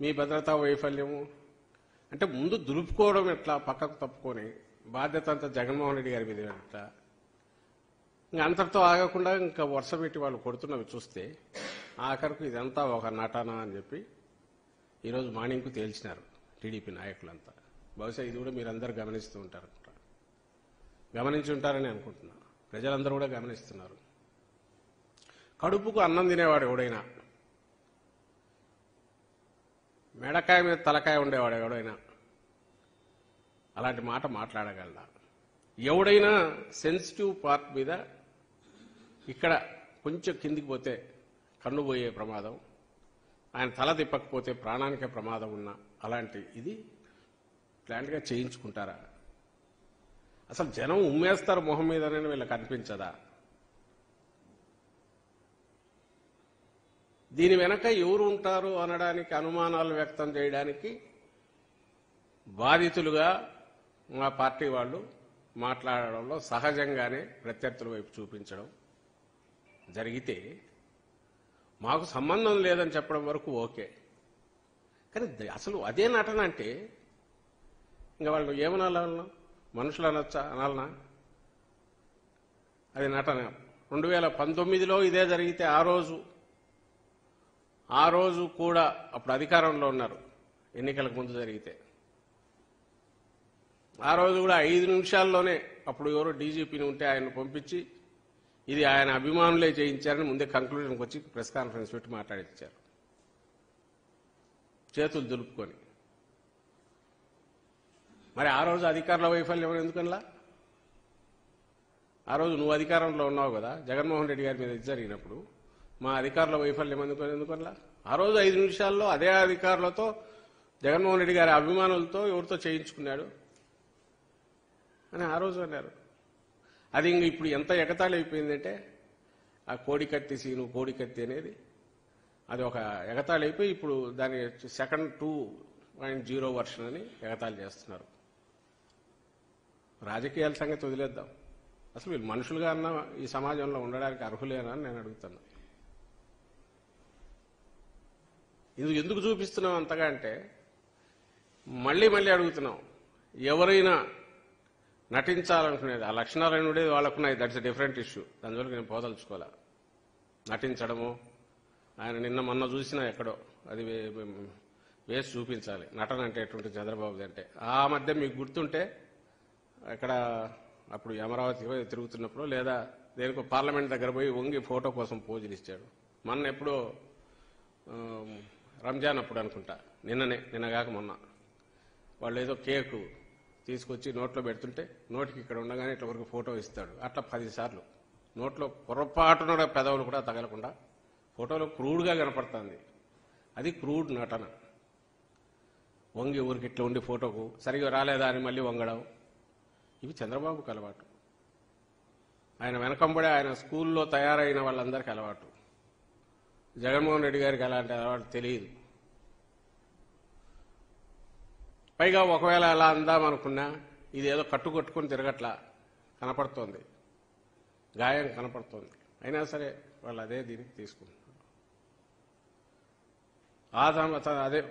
మీ భద్రతా వైఫల్యము అంటే ముందు దులుపుకోవడం ఎట్లా, పక్కకు తప్పుకొని బాధ్యత అంతా జగన్మోహన్ రెడ్డి గారి మీద ఎట్లా, ఇంకా అంతటితో ఆగకుండా ఇంకా వరుస పెట్టి వాళ్ళు కొడుతున్నవి చూస్తే ఆఖరికి ఇదంతా ఒక నటన అని చెప్పి ఈరోజు మార్నింగ్కు తేల్చినారు టీడీపీ నాయకులంతా. బహుశా ఇది కూడా మీరందరూ గమనిస్తూ ఉంటారు, గమనించి ఉంటారని అనుకుంటున్నా. ప్రజలందరూ కూడా గమనిస్తున్నారు. కడుపుకు అన్నం తినేవాడు ఎవడైనా, మెడకాయ మీద తలకాయ ఉండేవాడు ఎవడైనా అలాంటి మాట మాట్లాడగలడా? ఎవడైనా సెన్సిటివ్ పార్ట్ మీద ఇక్కడ కొంచెం కిందికి పోతే కన్ను పోయే ప్రమాదం, ఆయన తల తిప్పకపోతే ప్రాణానికే ప్రమాదం ఉన్న అలాంటి ఇది ప్లాంట్గా చేయించుకుంటారా? అసలు జనం ఉమ్మేస్తారు మొహం మీదనే వీళ్ళకి అనిపించదా? దీని వెనక ఎవరు ఉంటారు అనడానికి, అనుమానాలు వ్యక్తం చేయడానికి బాధితులుగా మా పార్టీ వాళ్ళు మాట్లాడడంలో సహజంగానే ప్రత్యర్థుల వైపు చూపించడం జరిగితే మాకు సంబంధం లేదని చెప్పడం వరకు ఓకే. కానీ అసలు అదే నటన అంటే ఇంకా వాళ్ళు ఏమనాలి? మనుషులు అనొచ్చా? అనాలనా? అది నటన. 2019లో ఇదే జరిగితే ఆ రోజు కూడా అప్పుడు అధికారంలో ఉన్నారు, ఎన్నికలకు ముందు జరిగితే ఆ రోజు కూడా 5 నిమిషాల్లోనే అప్పుడు ఎవరో డీజీపీని ఉంటే ఆయన పంపించి ఇది ఆయన అభిమానులే చేయించారని ముందే కంక్లూజన్కి వచ్చి ప్రెస్ కాన్ఫరెన్స్ పెట్టి మాట్లాడించారు, చేతులు దులుపుకొని. మరి ఆ రోజు అధికారుల వైఫల్యం ఎందుకనలా? ఆ రోజు నువ్వు అధికారంలో ఉన్నావు కదా, జగన్మోహన్ రెడ్డి గారి మీద ఇది జరిగినప్పుడు మా అధికారుల వైఫల్యం ఎందుకనలా? ఆ రోజు 5 నిమిషాల్లో అదే అధికారులతో జగన్మోహన్ రెడ్డి గారి అభిమానులతో ఎవరితో చేయించుకున్నాడు అని ఆ రోజు అన్నారు. అది ఇంక ఇప్పుడు ఎంత ఎగతాళి అయిపోయిందంటే ఆ కోడికత్తి సీను, కోడికత్తి అనేది అది ఒక ఎగతాళి అయిపోయి ఇప్పుడు దాని సెకండ్ 2.0 వర్షన్ అని ఎగతాళి చేస్తున్నారు. రాజకీయాల సంగతి వదిలేద్దాం, అసలు వీళ్ళు మనుషులుగా అన్న ఈ సమాజంలో ఉండడానికి అర్హులేనా అని నేను అడుగుతాను. ఇది ఎందుకు చూపిస్తున్నాం అంతగా అంటే మళ్ళీ అడుగుతున్నాం, ఎవరైనా నటించాలనుకునేది ఆ లక్షణాలు ఉండేది వాళ్ళకున్నాయి, దట్స్ ఎ డిఫరెంట్ ఇష్యూ, దాని వరకు నేను పోదలుచుకోవాలా. నటించడము ఆయన నిన్న మొన్న చూసినా ఎక్కడో అది వేసి చూపించాలి నటన అంటే ఎటువంటి చంద్రబాబుది అంటే. ఆ మధ్య మీకు గుర్తుంటే అక్కడ అప్పుడు అమరావతి తిరుగుతున్నప్పుడు లేదా దేనికో పార్లమెంట్ దగ్గర పోయి వంగి ఫోటో కోసం పోజులు ఇచ్చాడు. మొన్న ఎప్పుడో రంజాన్ అప్పుడు అనుకుంటా, నిన్నగాక మొన్న వాళ్ళు ఏదో కేకు తీసుకొచ్చి నోట్లో పెడుతుంటే నోటికి ఇక్కడ ఉండగానే ఇట్లా వరకు ఫోటో ఇస్తాడు. అట్లా 10 సార్లు నోట్లో పొరపాటున పెదవులు కూడా తగలకుండా ఫోటోలో క్రూడ్గా కనపడుతుంది. అది క్రూడ్ నటన. వంగి ఊరికి ఇట్లా ఉండి ఫోటోకు సరిగా రాలేదా అని మళ్ళీ వంగడం, ఇవి చంద్రబాబుకు అలవాటు. ఆయన వెనకంబడే ఆయన స్కూల్లో తయారైన వాళ్ళందరికీ అలవాటు. జగన్మోహన్ రెడ్డి గారికి అలాంటి అలవాటు తెలియదు. పైగా ఒకవేళ అలా అందామనుకున్నా ఇదేదో కట్టుకొని తిరగట్లా కనపడుతోంది, గాయం కనపడుతోంది. అయినా సరే వాళ్ళు అదే దీనికి తీసుకుంటున్నారు. అదే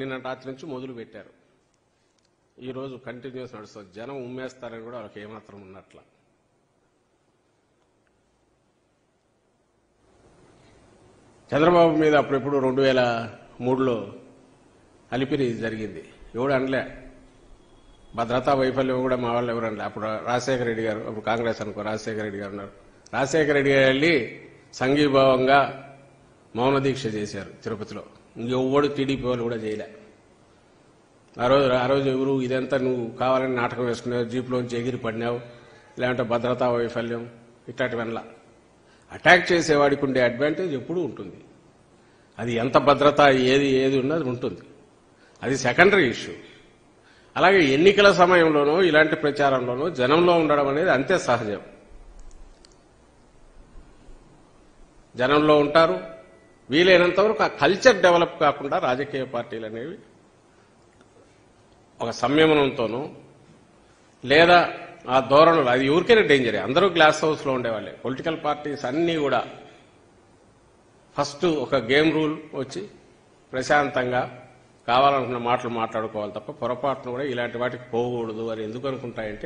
నిన్న రాత్రి నుంచి మొదలు పెట్టారు, ఈరోజు కంటిన్యూస్ నడుస్తుంది. జనం ఉమ్మేస్తారని కూడా వాళ్ళకి ఏమాత్రం ఉన్నట్ల. చంద్రబాబు మీద అప్పుడెప్పుడు 2003లో అలిపిరి జరిగింది, ఎవడు అనలే. భద్రతా వైఫల్యం కూడా మా వాళ్ళు ఎవరు అనలే. అప్పుడు రాజశేఖర రెడ్డి గారు, అప్పుడు కాంగ్రెస్ అనుకో, రాజశేఖర రెడ్డి గారు ఉన్నారు. రాజశేఖర రెడ్డి గారు వెళ్ళి సంఘీభావంగా మౌన దీక్ష చేశారు తిరుపతిలో. ఇంకెవ్వడు టీడీపీ వాళ్ళు కూడా చేయలే. ఆ రోజు ఎవరు ఇదంతా నువ్వు కావాలని నాటకం వేసుకున్నావు, జీప్లోంచి ఎగిరి పడినావు, లేదంటే భద్రతా వైఫల్యం ఇట్లాంటి వల్ల అటాక్ చేసేవాడికి ఉండే అడ్వాంటేజ్ ఎప్పుడూ ఉంటుంది. అది ఎంత భద్రత ఏది ఉన్నది ఉంటుంది, అది సెకండరీ ఇష్యూ. అలాగే ఎన్నికల సమయంలోనూ ఇలాంటి ప్రచారంలోనూ జనంలో ఉండడం అనేది అంతే సహజం. జనంలో ఉంటారు. వీలైనంత వరకు ఆ కల్చర్ డెవలప్ కాకుండా రాజకీయ పార్టీలు అనేవి ఒక సంయమనంతోనూ లేదా ఆ ధోరణులు, అది ఎవరికైనా డేంజరే. అందరూ గ్లాస్ హౌస్లో ఉండేవాళ్ళే. పొలిటికల్ పార్టీస్ అన్నీ కూడా ఫస్ట్ ఒక గేమ్ రూల్ వచ్చి ప్రశాంతంగా కావాలనుకున్న మాటలు మాట్లాడుకోవాలి తప్ప పొరపాటును కూడా ఇలాంటి వాటికి పోకూడదు అని ఎందుకు అనుకుంటాయంటే